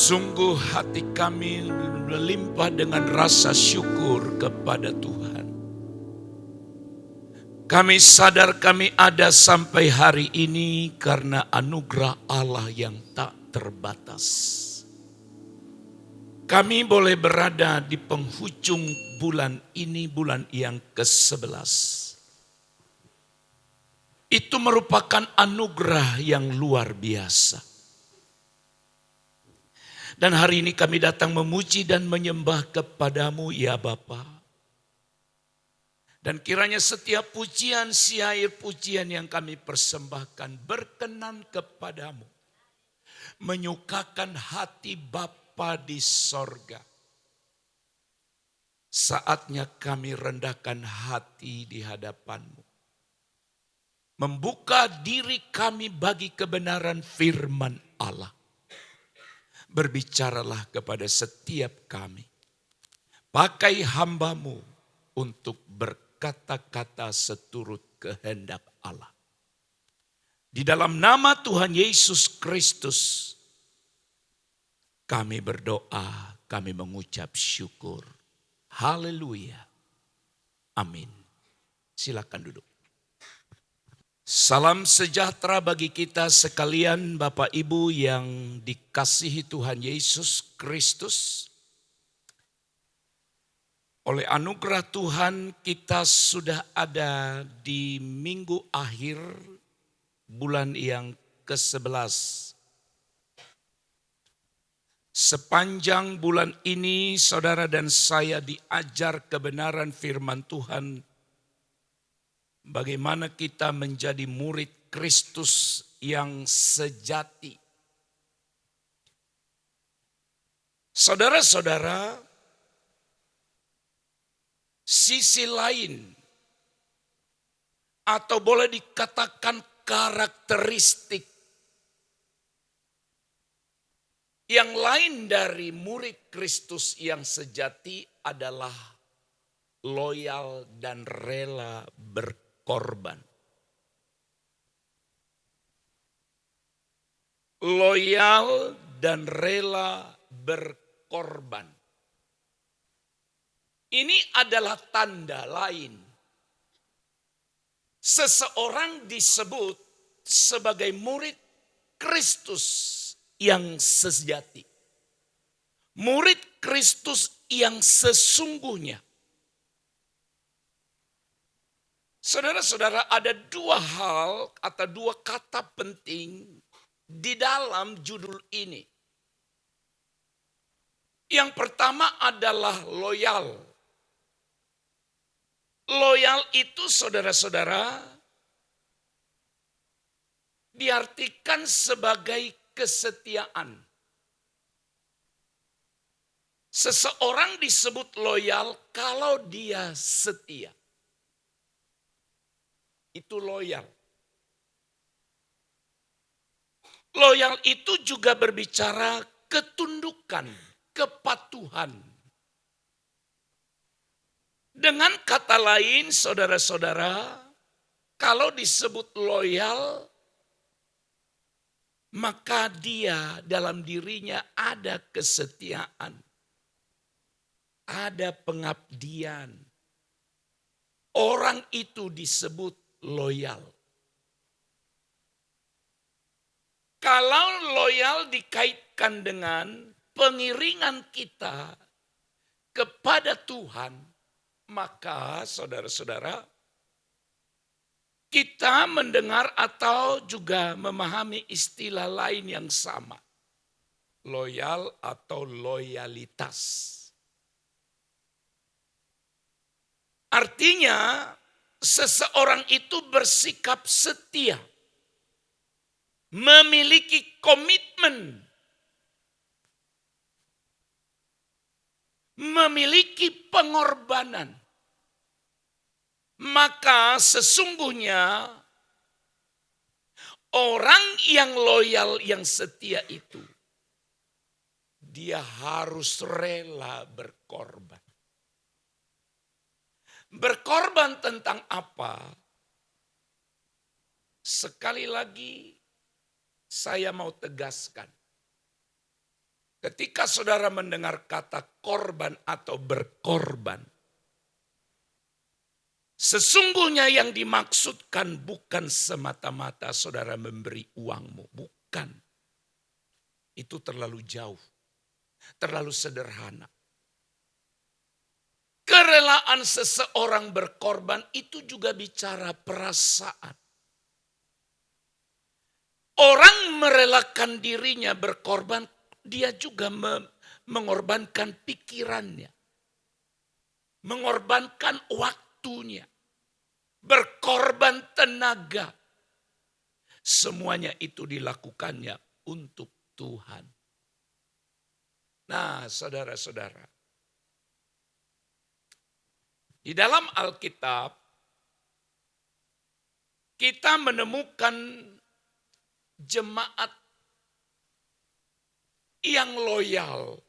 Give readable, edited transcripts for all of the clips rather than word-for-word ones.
Sungguh hati kami melimpah dengan rasa syukur kepada Tuhan. Kami sadar kami ada sampai hari ini karena anugerah Allah yang tak terbatas. Kami boleh berada di penghujung bulan ini, bulan yang ke-11. Itu merupakan anugerah yang luar biasa. Dan hari ini kami datang memuji dan menyembah kepadamu ya Bapa. Dan kiranya setiap pujian, syair pujian yang kami persembahkan berkenan kepadamu. Menyukakan hati Bapa di sorga. Saatnya kami rendahkan hati di hadapanmu. Membuka diri kami bagi kebenaran firman Allah. Berbicaralah kepada setiap kami. Pakai hambamu untuk berkata-kata seturut kehendak Allah. Di dalam nama Tuhan Yesus Kristus, kami berdoa, kami mengucap syukur. Haleluya. Amin. Silakan duduk. Salam sejahtera bagi kita sekalian Bapak Ibu yang dikasihi Tuhan Yesus Kristus. Oleh anugerah Tuhan kita sudah ada di minggu akhir bulan yang ke-11. Sepanjang bulan ini saudara dan saya diajar kebenaran firman Tuhan. Bagaimana kita menjadi murid Kristus yang sejati. Saudara-saudara, sisi lain atau boleh dikatakan karakteristik yang lain dari murid Kristus yang sejati adalah loyal dan rela berkorban. Loyal dan rela berkorban. Ini adalah tanda lain. Seseorang disebut sebagai murid Kristus yang sejati. Murid Kristus yang sesungguhnya. Saudara-saudara, ada dua hal atau dua kata penting di dalam judul ini. Yang pertama adalah loyal. Loyal itu saudara-saudara diartikan sebagai kesetiaan. Seseorang disebut loyal kalau dia setia. Itu loyal. Loyal itu juga berbicara ketundukan, kepatuhan. Dengan kata lain saudara-saudara, kalau disebut loyal, maka dia dalam dirinya ada kesetiaan. Ada pengabdian. Orang itu disebut loyal. Kalau loyal dikaitkan dengan pengiringan kita kepada Tuhan, maka saudara-saudara, kita mendengar atau juga memahami istilah lain yang sama. Loyal atau loyalitas. Artinya seseorang itu bersikap setia. Memiliki komitmen. Memiliki pengorbanan. Maka sesungguhnya orang yang loyal, yang setia itu, dia harus rela berkorban. Berkorban tentang apa? Sekali lagi saya mau tegaskan. Ketika saudara mendengar kata korban atau berkorban, sesungguhnya yang dimaksudkan bukan semata-mata saudara memberi uangmu. Bukan. Itu terlalu jauh. Terlalu sederhana. Kerelaan seseorang berkorban itu juga bicara perasaan. Orang merelakan dirinya berkorban, dia juga mengorbankan pikirannya. Mengorbankan waktunya. Berkorban tenaga. Semuanya itu dilakukannya untuk Tuhan. Nah, saudara-saudara. Di dalam Alkitab, kita menemukan jemaat yang loyal.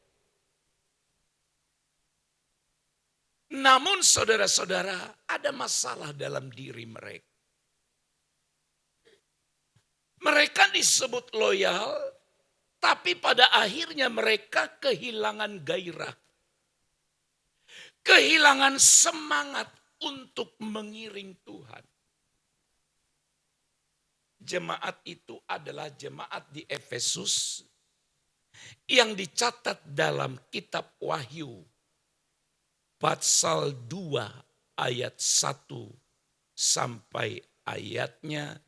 Namun saudara-saudara, ada masalah dalam diri mereka. Mereka disebut loyal, tapi pada akhirnya mereka kehilangan gairah. Kehilangan semangat untuk mengiring Tuhan. Jemaat itu adalah jemaat di Efesus yang dicatat dalam kitab Wahyu pasal 2 ayat 1 sampai ayatnya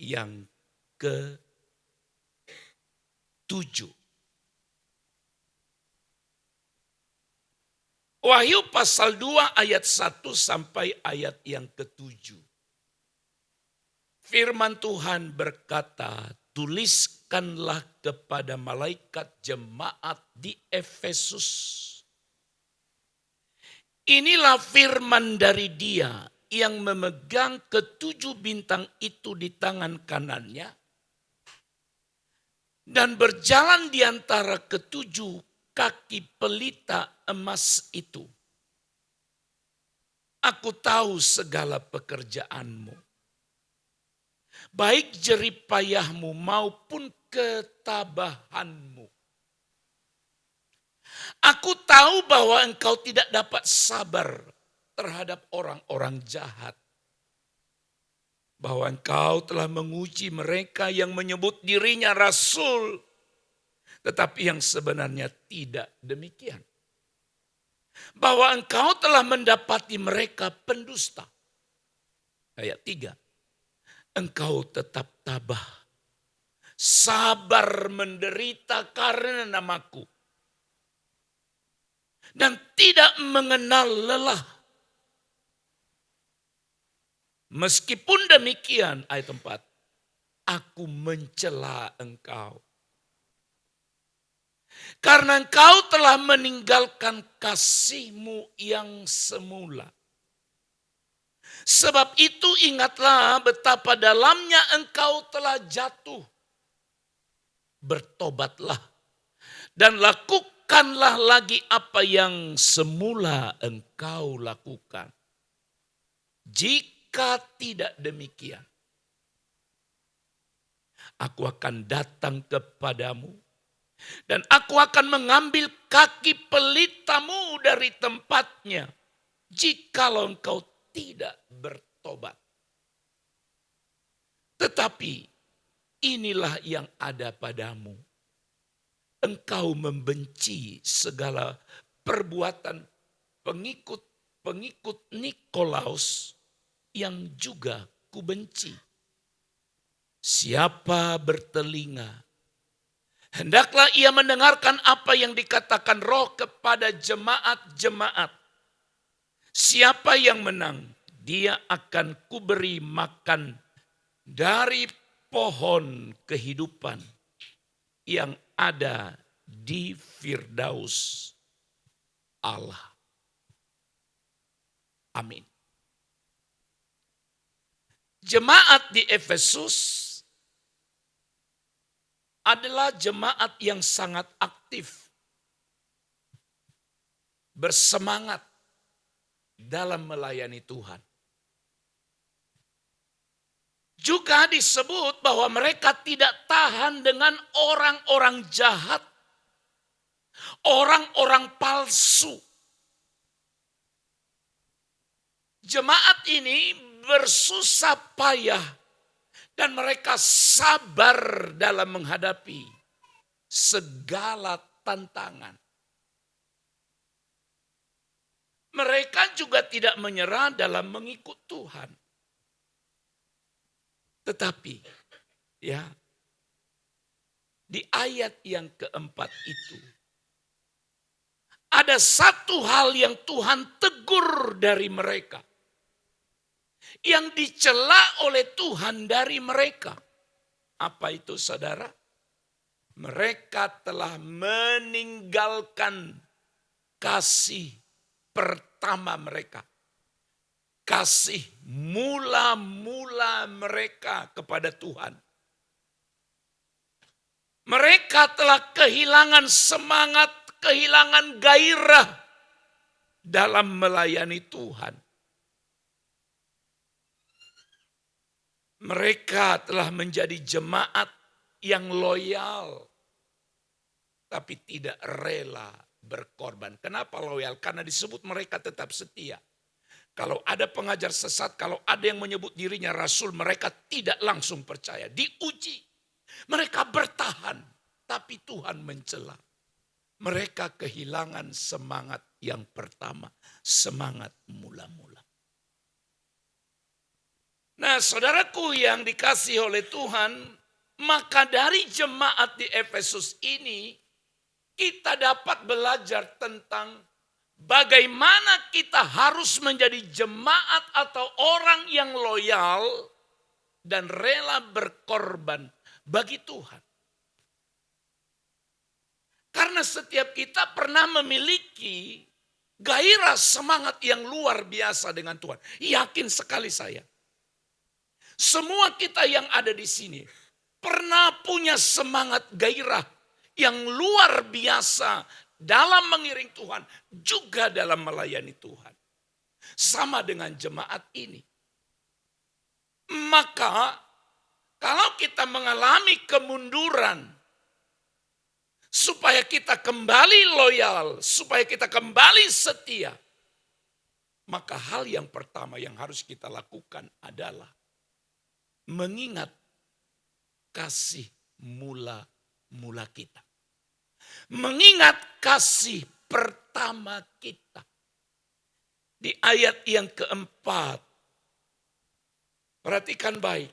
yang ke-7. Wahyu pasal 2 ayat 1 sampai ayat yang ke-7. Firman Tuhan berkata, tuliskanlah kepada malaikat jemaat di Efesus. Inilah firman dari Dia yang memegang ke-7 bintang itu di tangan kanannya. Dan berjalan di antara ke-7 kaki pelita emas itu. Aku tahu segala pekerjaanmu. Baik jeripayahmu maupun ketabahanmu. Aku tahu bahwa engkau tidak dapat sabar terhadap orang-orang jahat. Bahwa engkau telah menguji mereka yang menyebut dirinya rasul. Tetapi yang sebenarnya tidak demikian. Bahwa engkau telah mendapati mereka pendusta. Ayat 3. Engkau tetap tabah. Sabar menderita karena namaku. Dan tidak mengenal lelah. Meskipun demikian, ayat 4. Aku mencela engkau. Karena engkau telah meninggalkan kasihmu yang semula. Sebab itu ingatlah betapa dalamnya engkau telah jatuh. Bertobatlah dan lakukanlah lagi apa yang semula engkau lakukan. Jika tidak demikian, aku akan datang kepadamu. Dan aku akan mengambil kaki pelitamu dari tempatnya. Jikalau engkau tidak bertobat. Tetapi inilah yang ada padamu. Engkau membenci segala perbuatan pengikut Nikolaus yang juga kubenci. Siapa bertelinga, hendaklah ia mendengarkan apa yang dikatakan Roh kepada jemaat-jemaat. Siapa yang menang, dia akan kuberi makan dari pohon kehidupan yang ada di Firdaus Allah. Amin. Jemaat di Efesus adalah jemaat yang sangat aktif, bersemangat dalam melayani Tuhan. Juga disebut bahwa mereka tidak tahan dengan orang-orang jahat orang-orang palsu. Jemaat ini bersusah payah dan mereka sabar dalam menghadapi segala tantangan. Mereka juga tidak menyerah dalam mengikut Tuhan. Tetapi ya, di ayat yang keempat itu ada satu hal yang Tuhan tegur dari mereka, yang dicela oleh Tuhan dari mereka. Apa itu, saudara? Mereka telah meninggalkan kasih pertama mereka. Kasih mula-mula mereka kepada Tuhan. Mereka telah kehilangan semangat, kehilangan gairah dalam melayani Tuhan. Mereka telah menjadi jemaat yang loyal, tapi tidak rela berkorban. Kenapa loyal? Karena disebut mereka tetap setia. Kalau ada pengajar sesat, kalau ada yang menyebut dirinya rasul, mereka tidak langsung percaya. Diuji, mereka bertahan, tapi Tuhan mencela. Mereka kehilangan semangat yang pertama, semangat mula-mula. Nah, saudaraku yang dikasihi oleh Tuhan, maka dari jemaat di Efesus ini, kita dapat belajar tentang bagaimana kita harus menjadi jemaat atau orang yang loyal dan rela berkorban bagi Tuhan. Karena setiap kita pernah memiliki gairah semangat yang luar biasa dengan Tuhan. Yakin sekali saya. Semua kita yang ada di sini pernah punya semangat gairah yang luar biasa dalam mengiring Tuhan, juga dalam melayani Tuhan. Sama dengan jemaat ini. Maka kalau kita mengalami kemunduran, supaya kita kembali loyal, supaya kita kembali setia, maka hal yang pertama yang harus kita lakukan adalah mengingat kasih mula-mula kita. Mengingat kasih pertama kita. Di ayat yang keempat, perhatikan baik.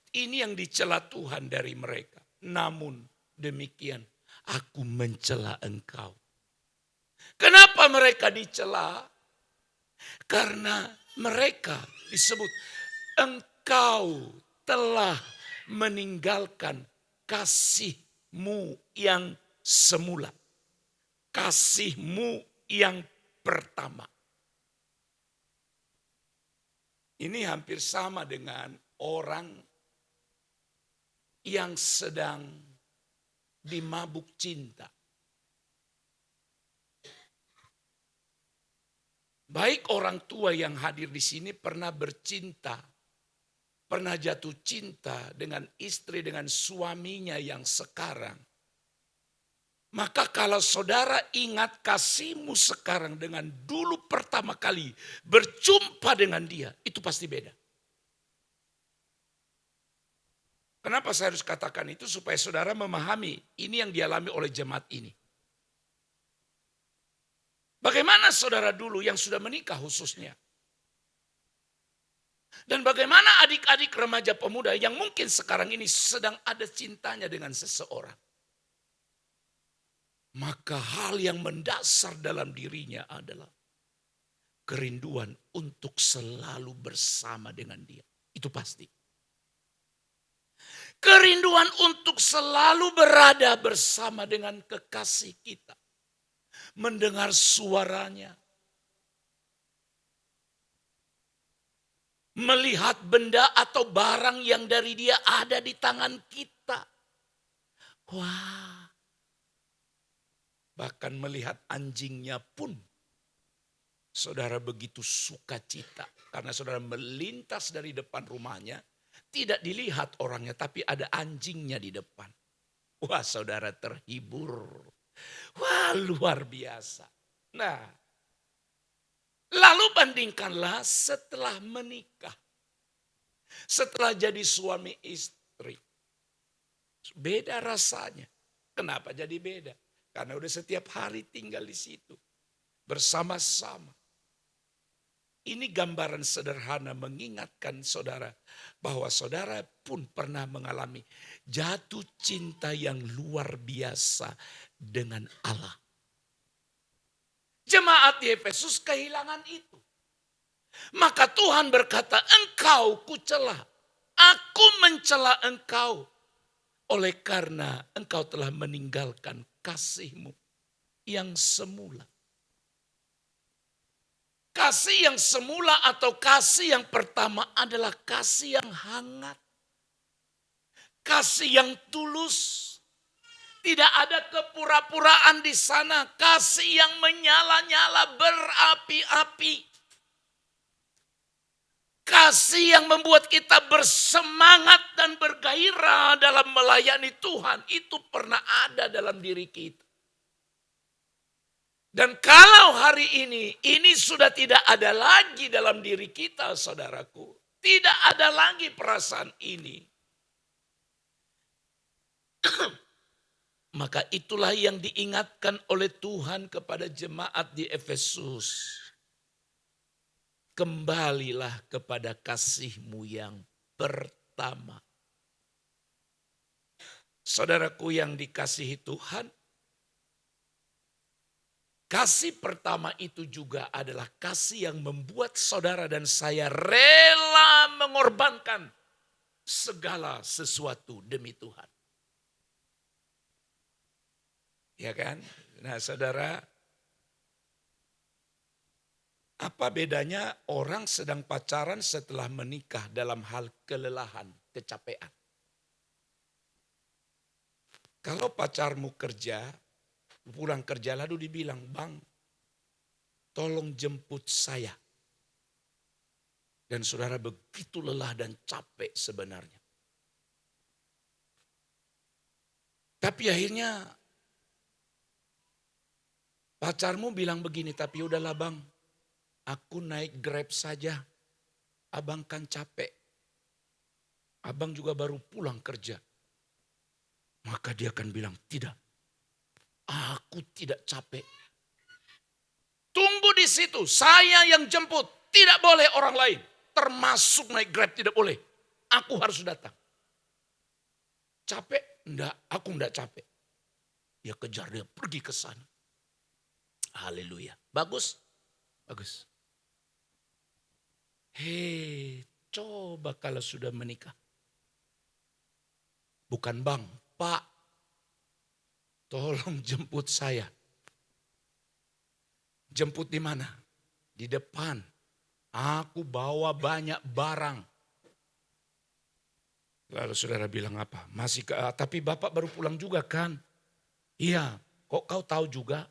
Ini yang dicela Tuhan dari mereka. Namun demikian, aku mencela engkau. Kenapa mereka dicela? Karena mereka disebut, engkau telah meninggalkan kasihmu yang semula. Kasihmu yang pertama. Ini hampir sama dengan orang yang sedang dimabuk cinta. Baik orang tua yang hadir di sini pernah bercinta, pernah jatuh cinta dengan istri, dengan suaminya yang sekarang. Maka kalau saudara ingat kasihmu sekarang dengan dulu pertama kali berjumpa dengan dia, itu pasti beda. Kenapa saya harus katakan itu? Supaya saudara memahami ini yang dialami oleh jemaat ini. Bagaimana saudara dulu yang sudah menikah khususnya? Dan bagaimana adik-adik remaja pemuda yang mungkin sekarang ini sedang ada cintanya dengan seseorang? Maka hal yang mendasar dalam dirinya adalah kerinduan untuk selalu bersama dengan dia. Itu pasti. Kerinduan untuk selalu berada bersama dengan kekasih kita. Mendengar suaranya. Melihat benda atau barang yang dari dia ada di tangan kita. Wah. Bahkan melihat anjingnya pun saudara begitu sukacita. Karena saudara melintas dari depan rumahnya. Tidak dilihat orangnya tapi ada anjingnya di depan. Wah, saudara terhibur. Wah, luar biasa. Nah, lalu bandingkanlah setelah menikah. Setelah jadi suami istri. Beda rasanya. Kenapa jadi beda? Karena udah setiap hari tinggal di situ. Bersama-sama. Ini gambaran sederhana mengingatkan saudara. Bahwa saudara pun pernah mengalami jatuh cinta yang luar biasa dengan Allah. Jemaat di Efesus kehilangan itu. Maka Tuhan berkata, engkau kucela. Aku mencela engkau. Oleh karena engkau telah meninggalkan kasihmu yang semula. Kasih yang semula atau kasih yang pertama adalah kasih yang hangat. Kasih yang tulus. Tidak ada kepura-puraan di sana. Kasih yang menyala-nyala berapi-api. Kasih yang membuat kita bersemangat dan bergairah dalam melayani Tuhan. Itu pernah ada dalam diri kita. Dan kalau hari ini sudah tidak ada lagi dalam diri kita, saudaraku. Tidak ada lagi perasaan ini. Maka itulah yang diingatkan oleh Tuhan kepada jemaat di Efesus. Kembalilah kepada kasihmu yang pertama. Saudaraku yang dikasihi Tuhan, kasih pertama itu juga adalah kasih yang membuat saudara dan saya rela mengorbankan segala sesuatu demi Tuhan. Ya kan? Nah saudara, apa bedanya orang sedang pacaran setelah menikah dalam hal kelelahan, kecapean? Kalau pacarmu kerja, pulang kerja lalu dibilang, bang tolong jemput saya. Dan saudara begitu lelah dan capek sebenarnya. Tapi akhirnya pacarmu bilang begini, tapi udahlah bang, aku naik Grab saja, abang kan capek. Abang juga baru pulang kerja. Maka dia akan bilang, tidak, aku tidak capek. Tunggu di situ, saya yang jemput, tidak boleh orang lain. Termasuk naik Grab tidak boleh, aku harus datang. Capek? Enggak, aku enggak capek. Dia kejar, dia pergi ke sana. Haleluya, bagus, bagus. Hei, coba kalau sudah menikah. Bukan bang, pak, tolong jemput saya. Jemput di mana? Di depan. Aku bawa banyak barang. Lalu saudara bilang apa? Tapi bapak baru pulang juga kan? Iya, kok kau tahu juga?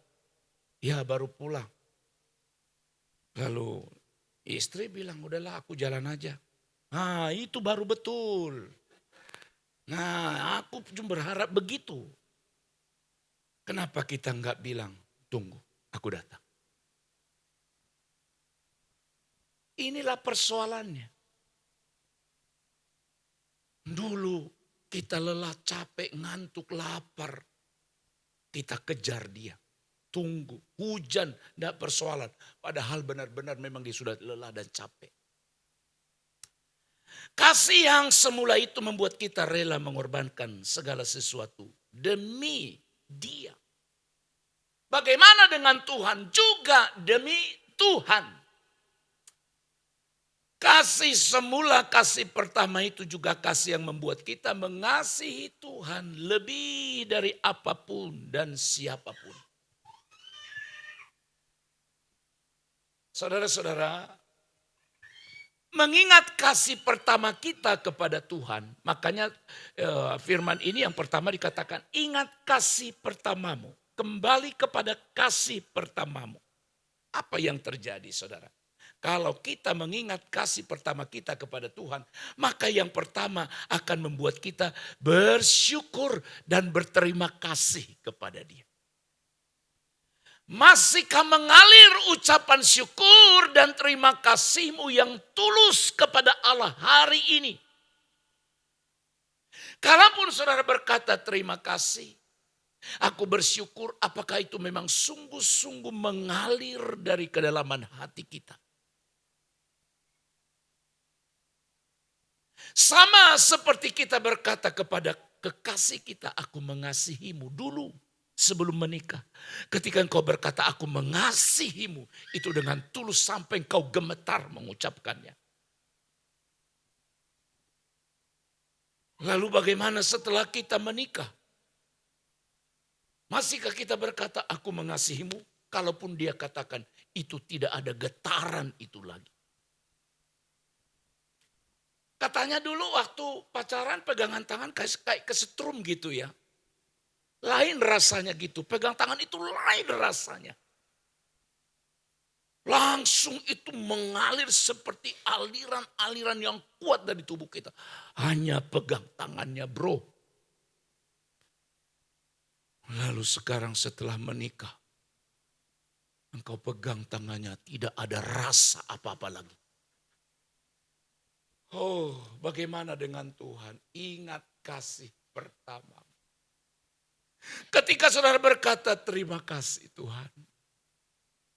Iya, baru pulang. Lalu istri bilang, udahlah aku jalan aja. Nah itu baru betul. Nah aku cuma berharap begitu. Kenapa kita enggak bilang, tunggu aku datang. Inilah persoalannya. Dulu kita lelah, capek, ngantuk, lapar. Kita kejar dia. Tunggu, hujan, tidak persoalan. Padahal benar-benar memang dia sudah lelah dan capek. Kasih yang semula itu membuat kita rela mengorbankan segala sesuatu demi dia. Bagaimana dengan Tuhan? Juga demi Tuhan. Kasih semula, kasih pertama itu juga kasih yang membuat kita mengasihi Tuhan lebih dari apapun dan siapapun. Saudara-saudara, mengingat kasih pertama kita kepada Tuhan, makanya firman ini yang pertama dikatakan, ingat kasih pertamamu, kembali kepada kasih pertamamu. Apa yang terjadi saudara? Kalau kita mengingat kasih pertama kita kepada Tuhan, maka yang pertama akan membuat kita bersyukur dan berterima kasih kepada Dia. Masihkah mengalir ucapan syukur dan terima kasihmu yang tulus kepada Allah hari ini? Kalaupun saudara berkata terima kasih, aku bersyukur, apakah itu memang sungguh-sungguh mengalir dari kedalaman hati kita? Sama seperti kita berkata kepada kekasih kita, aku mengasihimu dulu sebelum menikah. Ketika engkau berkata aku mengasihimu, itu dengan tulus sampai engkau gemetar mengucapkannya. Lalu bagaimana setelah kita menikah? Masihkah kita berkata aku mengasihimu? Kalaupun dia katakan itu tidak ada getaran itu lagi. Katanya dulu waktu pacaran pegangan tangan kayak kesetrum gitu ya. Lain rasanya gitu, pegang tangan itu lain rasanya. Langsung itu mengalir seperti aliran-aliran yang kuat dari tubuh kita. Hanya pegang tangannya bro. Lalu sekarang setelah menikah, engkau pegang tangannya tidak ada rasa apa-apa lagi. Oh, bagaimana dengan Tuhan? Ingat kasih pertama. Ketika saudara berkata terima kasih Tuhan,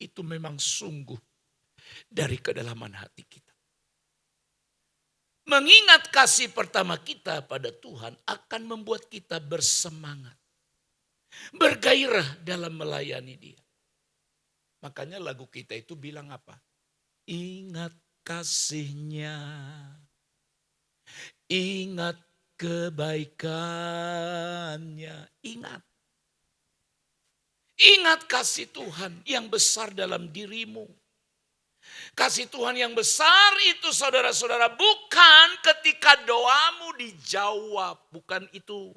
itu memang sungguh dari kedalaman hati kita. Mengingat kasih pertama kita pada Tuhan akan membuat kita bersemangat, bergairah dalam melayani Dia. Makanya lagu kita itu bilang apa? Ingat kasih-Nya, ingat kebaikannya, ingat. Ingat kasih Tuhan yang besar dalam dirimu. Kasih Tuhan yang besar itu saudara-saudara bukan ketika doamu dijawab, bukan itu.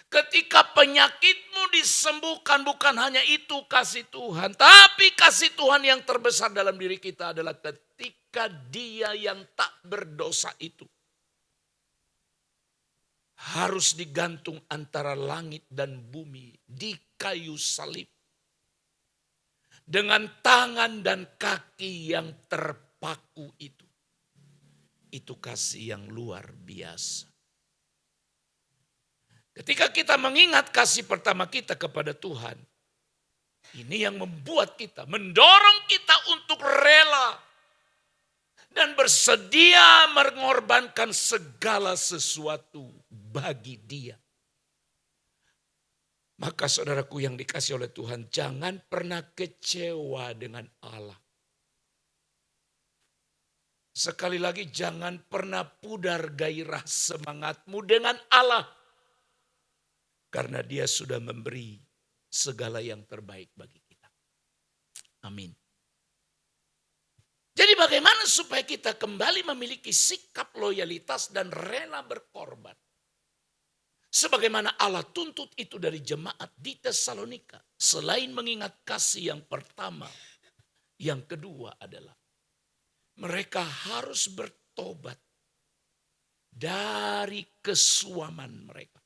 Ketika penyakitmu disembuhkan, bukan hanya itu kasih Tuhan. Tapi kasih Tuhan yang terbesar dalam diri kita adalah ketika Dia yang tak berdosa itu harus digantung antara langit dan bumi di kayu salib. Dengan tangan dan kaki yang terpaku itu. Itu kasih yang luar biasa. Ketika kita mengingat kasih pertama kita kepada Tuhan. Ini yang membuat kita, mendorong kita untuk rela. Dan bersedia mengorbankan segala sesuatu bagi Dia. Maka saudaraku yang dikasih oleh Tuhan, jangan pernah kecewa dengan Allah. Sekali lagi jangan pernah pudar gairah semangatmu dengan Allah. Karena Dia sudah memberi segala yang terbaik bagi kita. Amin. Jadi bagaimana supaya kita kembali memiliki sikap loyalitas dan rela berkorban. Sebagaimana Allah tuntut itu dari jemaat di Tesalonika. Selain mengingat kasih yang pertama, yang kedua adalah mereka harus bertobat dari kesuaman mereka.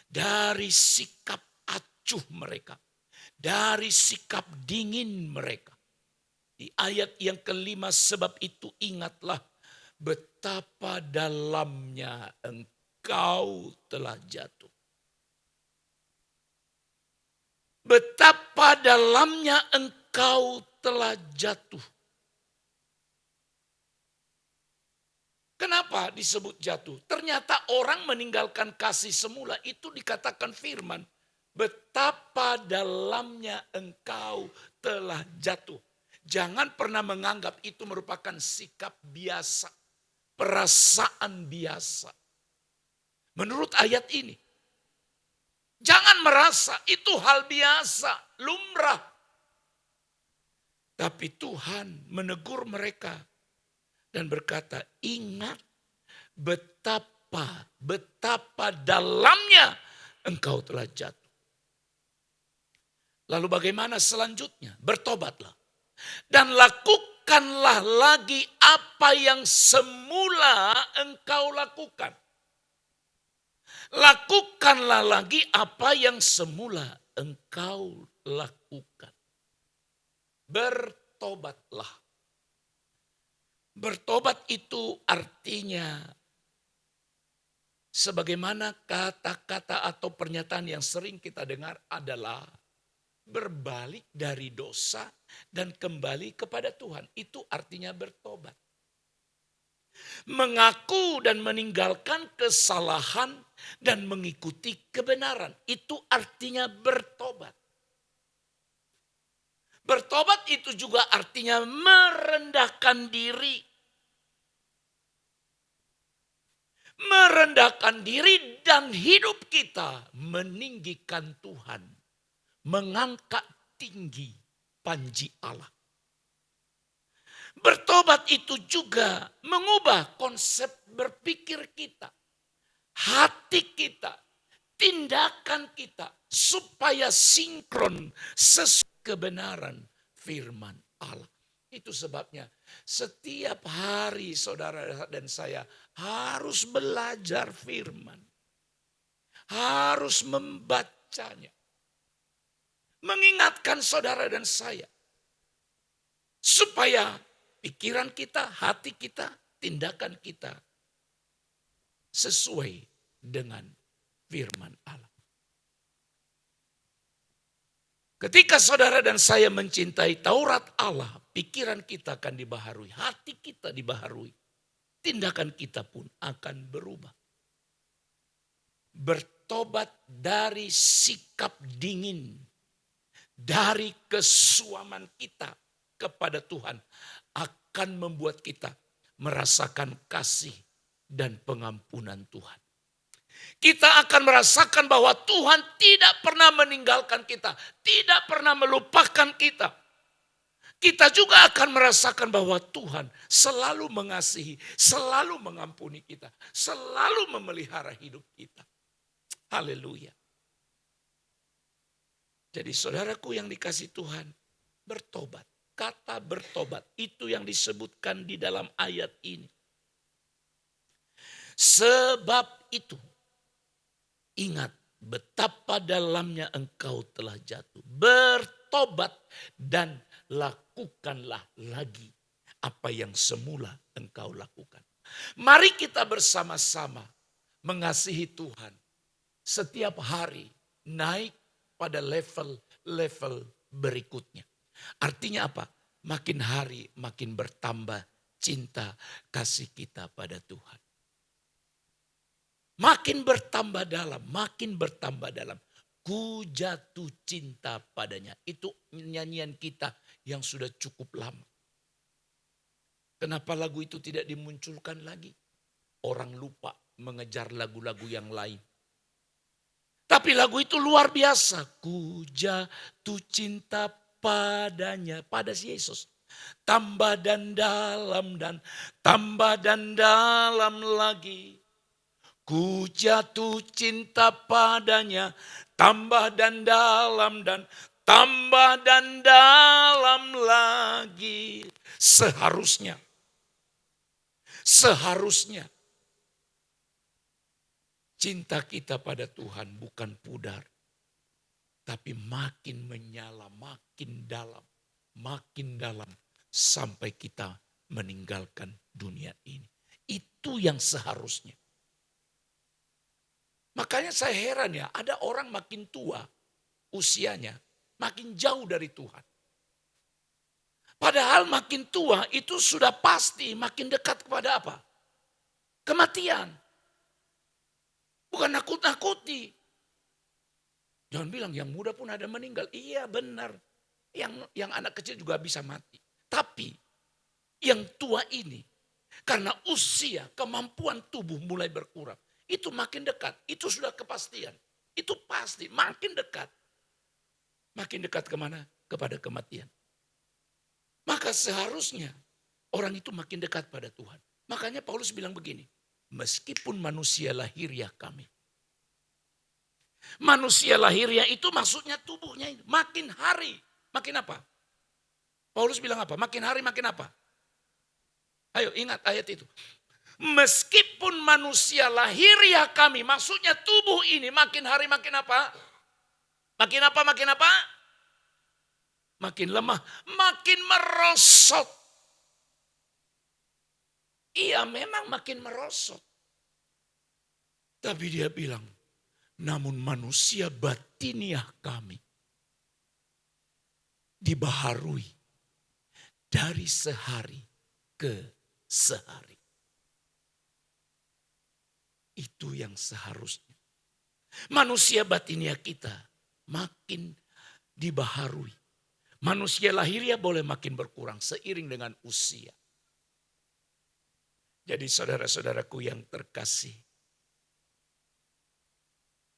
Dari sikap acuh mereka. Dari sikap dingin mereka. Di ayat yang kelima, sebab itu ingatlah betapa dalamnya engkau telah jatuh. Betapa dalamnya engkau telah jatuh. Kenapa disebut jatuh? Ternyata orang meninggalkan kasih semula itu dikatakan firman. Betapa dalamnya engkau telah jatuh. Jangan pernah menganggap itu merupakan sikap biasa. Perasaan biasa. Menurut ayat ini. Jangan merasa itu hal biasa, lumrah. Tapi Tuhan menegur mereka. Dan berkata, ingat betapa dalamnya engkau telah jatuh. Lalu bagaimana selanjutnya? Bertobatlah. Dan lakukanlah lagi apa yang semula engkau lakukan. Lakukanlah lagi apa yang semula engkau lakukan. Bertobatlah. Bertobat itu artinya sebagaimana kata-kata atau pernyataan yang sering kita dengar adalah berbalik dari dosa dan kembali kepada Tuhan. Itu artinya bertobat. Mengaku dan meninggalkan kesalahan dan mengikuti kebenaran. Itu artinya bertobat. Bertobat itu juga artinya merendahkan diri. Merendahkan diri dan hidup kita meninggikan Tuhan. Mengangkat tinggi panji Allah. Bertobat itu juga mengubah konsep berpikir kita. Hati kita, tindakan kita supaya sinkron sesuai kebenaran firman Allah. Itu sebabnya setiap hari saudara dan saya harus belajar firman. Harus membacanya. Mengingatkan saudara dan saya. Supaya pikiran kita, hati kita, tindakan kita sesuai dengan firman Allah. Ketika saudara dan saya mencintai Taurat Allah, pikiran kita akan dibaharui, hati kita dibaharui, tindakan kita pun akan berubah. Bertobat dari sikap dingin, dari kesuaman kita kepada Tuhan akan membuat kita merasakan kasih dan pengampunan Tuhan. Kita akan merasakan bahwa Tuhan tidak pernah meninggalkan kita, tidak pernah melupakan kita. Kita juga akan merasakan bahwa Tuhan selalu mengasihi, selalu mengampuni kita, selalu memelihara hidup kita. Haleluya. Jadi saudaraku yang dikasihi Tuhan, bertobat. Kata bertobat itu yang disebutkan di dalam ayat ini. Sebab itu, ingat betapa dalamnya engkau telah jatuh. Bertobat dan lakukanlah lagi apa yang semula engkau lakukan. Mari kita bersama-sama mengasihi Tuhan. Setiap hari naik pada level-level berikutnya. Artinya apa? Makin hari makin bertambah cinta kasih kita pada Tuhan. Makin bertambah dalam, makin bertambah dalam. Ku jatuh cinta padanya. Itu nyanyian kita yang sudah cukup lama. Kenapa lagu itu tidak dimunculkan lagi? Orang lupa mengejar lagu-lagu yang lain. Tapi lagu itu luar biasa. Ku jatuh cinta padanya, pada si Yesus. Tambah dan dalam dan tambah dan dalam lagi. Ku jatuh cinta padanya, tambah dan dalam dan tambah dan dalam lagi. Seharusnya cinta kita pada Tuhan bukan pudar, tapi makin menyala, makin dalam sampai kita meninggalkan dunia ini. Itu yang seharusnya. Makanya saya heran ya, ada orang makin tua usianya, makin jauh dari Tuhan. Padahal makin tua itu sudah pasti makin dekat kepada apa? Kematian. Bukan nakut-nakuti. Jangan bilang yang muda pun ada meninggal. Iya benar. Yang anak kecil juga bisa mati. Tapi yang tua ini karena usia, kemampuan tubuh mulai berkurang. Itu makin dekat, itu sudah kepastian. Itu pasti, makin dekat. Makin dekat kemana? Kepada kematian. Maka seharusnya orang itu makin dekat pada Tuhan. Makanya Paulus bilang begini, meskipun manusia lahiriah kami. Manusia lahiriah itu maksudnya tubuhnya itu. Makin hari, makin apa? Paulus bilang apa? Makin hari makin apa? Ayo ingat ayat itu. Meskipun manusia lahiriah kami, maksudnya tubuh ini makin hari makin apa? Makin apa? makin lemah, makin merosot. Iya memang makin merosot. Tapi dia bilang, namun manusia batiniah kami dibaharui dari sehari ke sehari. Itu yang seharusnya. Manusia batiniah kita makin dibaharui. Manusia lahiriah boleh makin berkurang seiring dengan usia. Jadi saudara-saudaraku yang terkasih,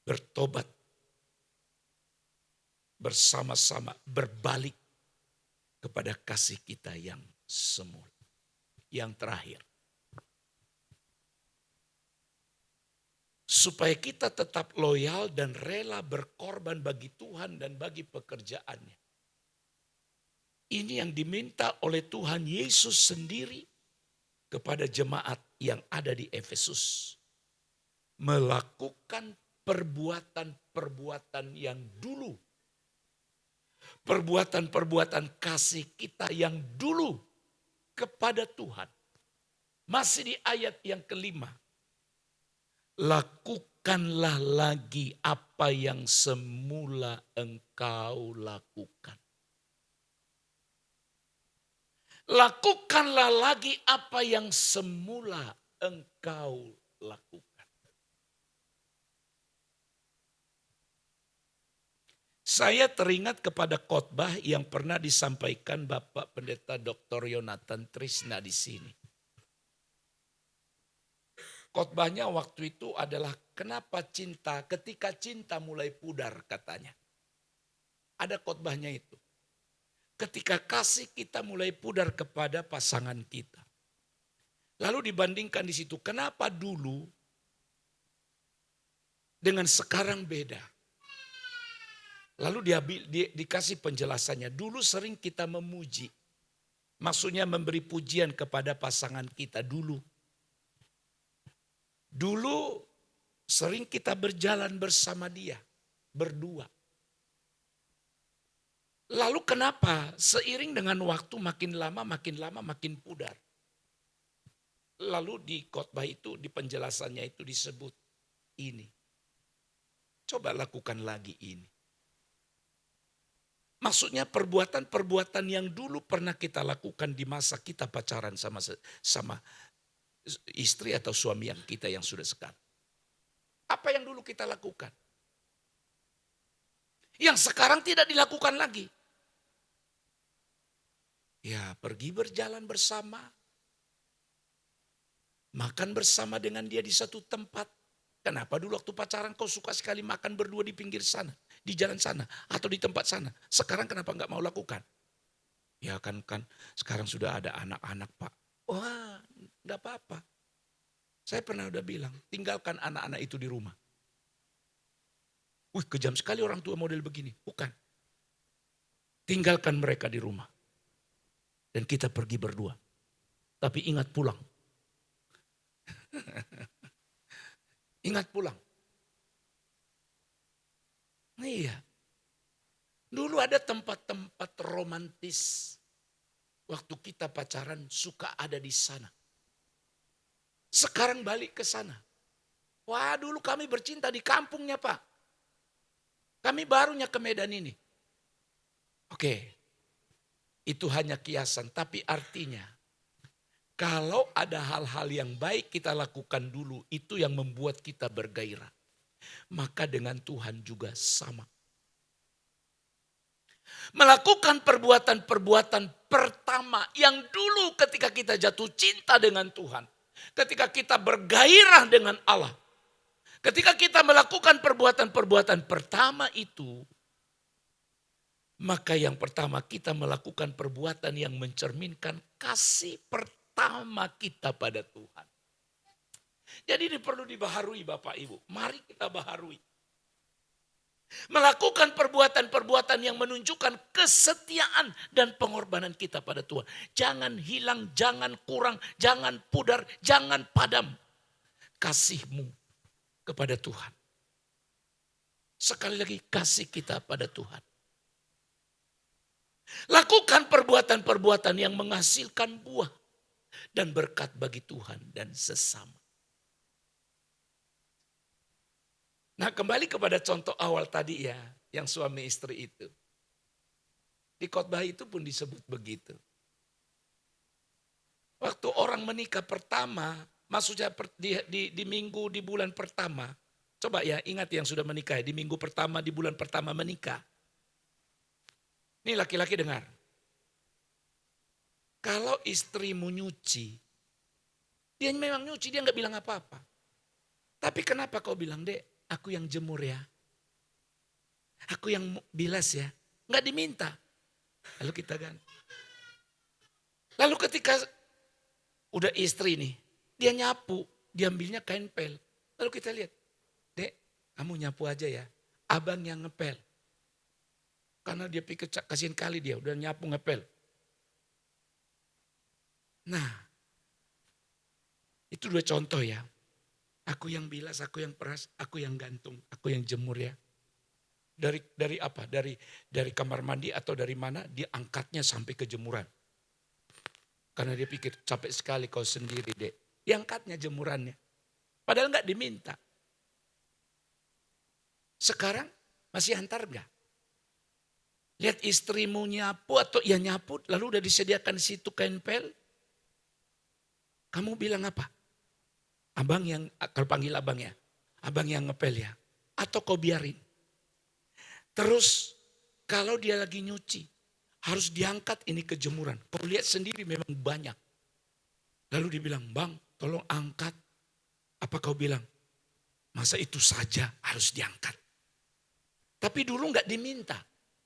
bertobat bersama-sama, berbalik kepada kasih kita yang semula. Yang terakhir, supaya kita tetap loyal dan rela berkorban bagi Tuhan dan bagi pekerjaannya. Ini yang diminta oleh Tuhan Yesus sendiri kepada jemaat yang ada di Efesus. Melakukan perbuatan-perbuatan yang dulu. Perbuatan-perbuatan kasih kita yang dulu kepada Tuhan. Masih di ayat yang kelima. Lakukanlah lagi apa yang semula engkau lakukan. Lakukanlah lagi apa yang semula engkau lakukan. Saya teringat kepada khotbah yang pernah disampaikan Bapak Pendeta Dr. Yonatan Trisna di sini. Khotbahnya waktu itu adalah kenapa cinta, ketika cinta mulai pudar katanya. Ada khotbahnya itu. Ketika kasih kita mulai pudar kepada pasangan kita. Lalu dibandingkan di situ, kenapa dulu dengan sekarang beda. Lalu dikasih penjelasannya, dulu sering kita memuji. Maksudnya memberi pujian kepada pasangan kita dulu. Dulu sering kita berjalan bersama dia, berdua. Lalu kenapa seiring dengan waktu makin lama makin pudar. Lalu di khotbah itu, di penjelasannya itu disebut ini. Coba lakukan lagi ini. Maksudnya perbuatan-perbuatan yang dulu pernah kita lakukan di masa kita pacaran sama istri atau suami yang kita yang sudah sekarang. Apa yang dulu kita lakukan? Yang sekarang tidak dilakukan lagi. Ya, pergi berjalan bersama. Makan bersama dengan dia di satu tempat. Kenapa dulu waktu pacaran kau suka sekali makan berdua di pinggir sana, di jalan sana, atau di tempat sana. Sekarang kenapa enggak mau lakukan? Ya kan sekarang sudah ada anak-anak Pak. Wah, enggak apa-apa. Saya pernah udah bilang, tinggalkan anak-anak itu di rumah. Wih, kejam sekali orang tua model begini. Bukan. Tinggalkan mereka di rumah. Dan kita pergi berdua. Tapi ingat pulang. Ingat pulang. Iya. Dulu ada tempat-tempat romantis. Waktu kita pacaran suka ada di sana. Sekarang balik ke sana. Wah, dulu kami bercinta di kampungnya Pak. Kami barunya ke Medan ini. Oke. Itu hanya kiasan, tapi artinya kalau ada hal-hal yang baik kita lakukan dulu, itu yang membuat kita bergairah. Maka dengan Tuhan juga sama. Melakukan perbuatan-perbuatan pertama yang dulu ketika kita jatuh cinta dengan Tuhan. Ketika kita bergairah dengan Allah. Ketika kita melakukan perbuatan-perbuatan pertama itu. Maka yang pertama kita melakukan perbuatan yang mencerminkan kasih pertama kita pada Tuhan. Jadi ini perlu dibaharui Bapak Ibu. Mari kita baharui. Melakukan perbuatan-perbuatan yang menunjukkan kesetiaan dan pengorbanan kita pada Tuhan. Jangan hilang, jangan kurang, jangan pudar, jangan padam kasihmu kepada Tuhan. Sekali lagi kasih kita pada Tuhan. Lakukan perbuatan-perbuatan yang menghasilkan buah dan berkat bagi Tuhan dan sesama. Nah, kembali kepada contoh awal tadi ya, yang suami istri itu. Di khotbah itu pun disebut begitu. Waktu orang menikah pertama, maksudnya di minggu di bulan pertama. Coba ya ingat yang sudah menikah, di minggu pertama di bulan pertama menikah. Ini laki-laki dengar. Kalau istrimu nyuci, dia memang nyuci, dia nggak bilang apa-apa. Tapi kenapa kau bilang, Dek, aku yang jemur ya. Aku yang bilas ya. Nggak diminta. Lalu kita ganti. Lalu ketika udah istri nih, dia nyapu, dia ambilnya kain pel. Lalu kita lihat, Dek, kamu nyapu aja ya. Abang yang ngepel. Karena dia pikir kasihin kali dia udah nyapu ngepel. Nah, itu dua contoh ya. Aku yang bilas, aku yang peras, aku yang gantung, aku yang jemur ya. Dari apa? Dari kamar mandi atau dari mana dia angkatnya sampai ke jemuran. Karena dia pikir capek sekali kau sendiri, Dek. Diangkatnya jemurannya. Padahal nggak diminta. Sekarang masih antar nggak? Lihat istrimu nyapu atau ya nyapu lalu udah disediakan di situ kain pel. Kamu bilang apa? Abang yang, kalau panggil abang ya. Abang yang ngepel ya. Atau kau biarin. Terus kalau dia lagi nyuci. Harus diangkat ini ke jemuran. Kau lihat sendiri memang banyak. Lalu dia bilang, Bang tolong angkat. Apa kau bilang? Masa itu saja harus diangkat. Tapi dulu nggak diminta.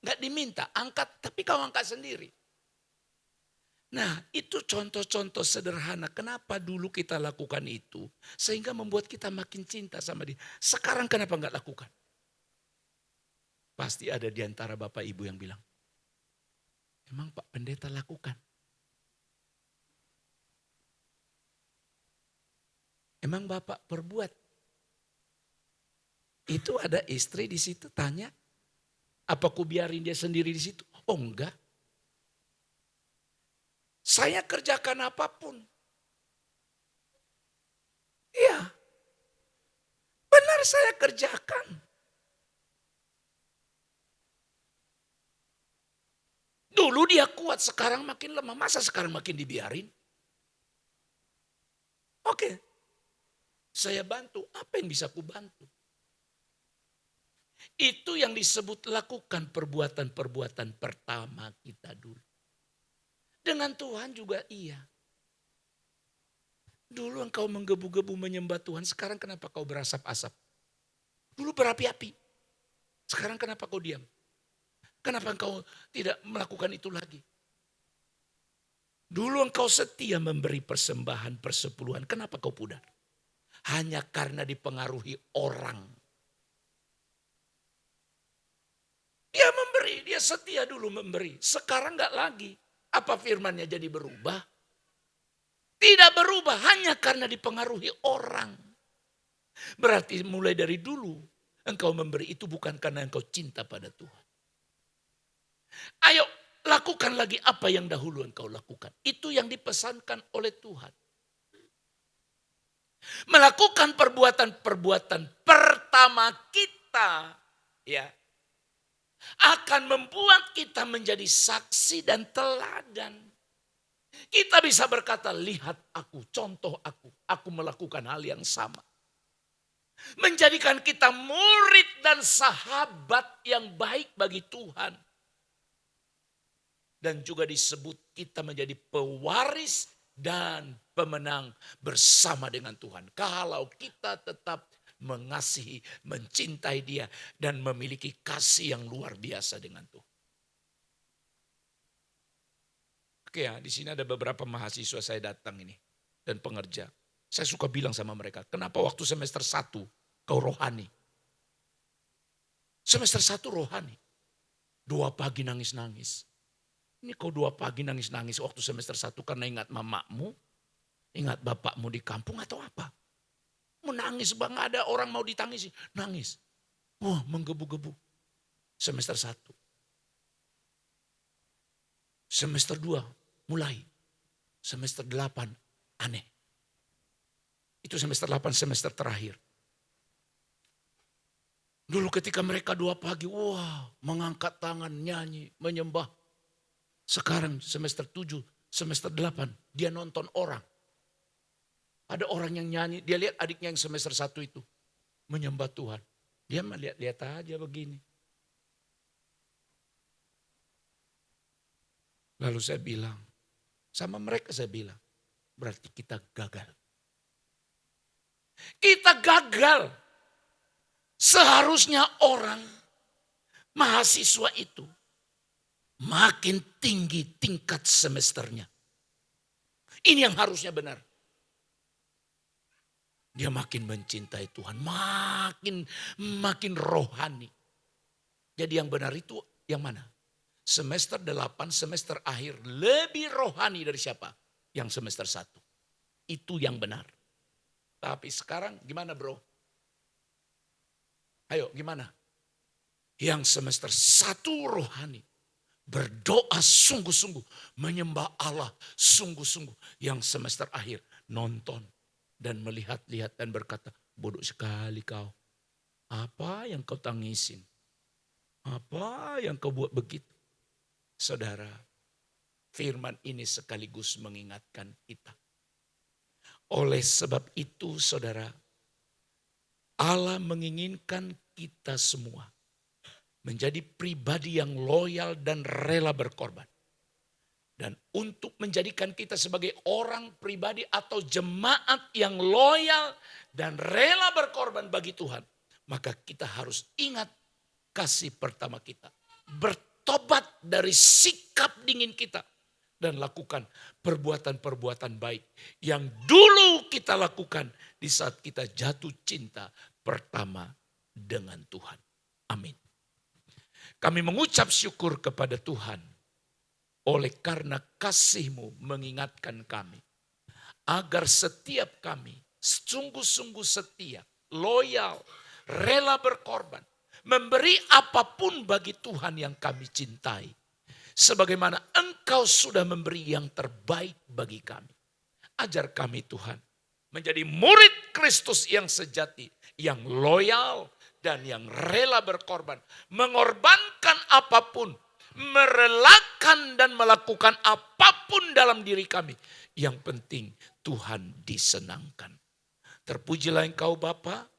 Nggak diminta, angkat, tapi kau angkat sendiri. Nah, itu contoh-contoh sederhana. Kenapa dulu kita lakukan itu? Sehingga membuat kita makin cinta sama dia. Sekarang kenapa nggak lakukan? Pasti ada di antara Bapak Ibu yang bilang, emang Pak Pendeta lakukan? Emang Bapak perbuat? Itu ada istri di situ tanya, apa ku biarin dia sendiri di situ? Oh enggak. Saya kerjakan apapun. Iya, benar saya kerjakan. Dulu dia kuat, sekarang makin lemah. Masa sekarang makin dibiarin? Oke, saya bantu. Apa yang bisa ku bantu? Itu yang disebut lakukan perbuatan-perbuatan pertama kita dulu. Dengan Tuhan juga iya. Dulu engkau menggebu-gebu menyembah Tuhan, sekarang kenapa kau berasap-asap? Dulu berapi-api, sekarang kenapa kau diam? Kenapa engkau tidak melakukan itu lagi? Dulu engkau setia memberi persembahan persepuluhan, kenapa kau pudar? Hanya karena dipengaruhi orang. Dia memberi, dia setia dulu memberi. Sekarang enggak lagi. Apa firmannya jadi berubah? Tidak berubah hanya karena dipengaruhi orang. Berarti mulai dari dulu engkau memberi itu bukan karena engkau cinta pada Tuhan. Ayo lakukan lagi apa yang dahulu engkau lakukan. Itu yang dipesankan oleh Tuhan. Melakukan perbuatan-perbuatan pertama kita ya akan membuat kita menjadi saksi dan teladan. Kita bisa berkata, lihat aku, contoh aku melakukan hal yang sama. Menjadikan kita murid dan sahabat yang baik bagi Tuhan. Dan juga disebut kita menjadi pewaris dan pemenang bersama dengan Tuhan. Kalau kita tetap mengasihi, mencintai dia dan memiliki kasih yang luar biasa dengan Tuhan. Oke ya, di sini ada beberapa mahasiswa saya datang ini dan pengerja. Saya suka bilang sama mereka, kenapa waktu semester 1 kau rohani? Semester 1 rohani. 2 pagi nangis-nangis. Ini kau 2 pagi nangis-nangis waktu semester 1 karena ingat mamamu, ingat bapakmu di kampung atau apa? Menangis bang, ada orang mau ditangisi, nangis. Wah, menggebu-gebu. Semester 1. Semester 2 mulai. Semester 8 aneh. Itu semester 8 semester terakhir. Dulu ketika mereka 2 pagi, wah mengangkat tangan, nyanyi, menyembah. Sekarang semester 7, semester 8, dia nonton orang. Ada orang yang nyanyi, dia lihat adiknya yang semester 1 itu. Menyembah Tuhan. Dia mah lihat-lihat aja begini. Lalu saya bilang, sama mereka saya bilang, berarti kita gagal. Kita gagal. Seharusnya orang mahasiswa itu makin tinggi tingkat semesternya. Ini yang harusnya benar. Dia makin mencintai Tuhan, makin rohani. Jadi yang benar itu yang mana? Semester 8, semester akhir lebih rohani dari siapa? Yang semester 1. Itu yang benar. Tapi sekarang gimana bro? Ayo gimana? Yang semester 1 rohani. Berdoa sungguh-sungguh. Menyembah Allah sungguh-sungguh. Yang semester akhir nonton. Dan melihat-lihat dan berkata, bodoh sekali kau. Apa yang kau tangisin? Apa yang kau buat begitu? Saudara, firman ini sekaligus mengingatkan kita. Oleh sebab itu saudara, Allah menginginkan kita semua menjadi pribadi yang loyal dan rela berkorban. Dan untuk menjadikan kita sebagai orang pribadi atau jemaat yang loyal dan rela berkorban bagi Tuhan. Maka kita harus ingat kasih pertama kita. Bertobat dari sikap dingin kita. Dan lakukan perbuatan-perbuatan baik yang dulu kita lakukan di saat kita jatuh cinta pertama dengan Tuhan. Amin. Kami mengucap syukur kepada Tuhan oleh karena kasih-Mu mengingatkan kami agar setiap kami sungguh-sungguh setia, loyal, rela berkorban, memberi apapun bagi Tuhan yang kami cintai. Sebagaimana Engkau sudah memberi yang terbaik bagi kami. Ajar kami Tuhan menjadi murid Kristus yang sejati, yang loyal dan yang rela berkorban. Mengorbankan apapun, merelakan dan melakukan apapun dalam diri kami. Yang penting Tuhan disenangkan. Terpujilah Engkau Bapa,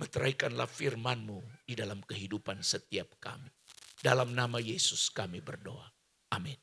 meteraikanlah firman-Mu di dalam kehidupan setiap kami. Dalam nama Yesus kami berdoa. Amin.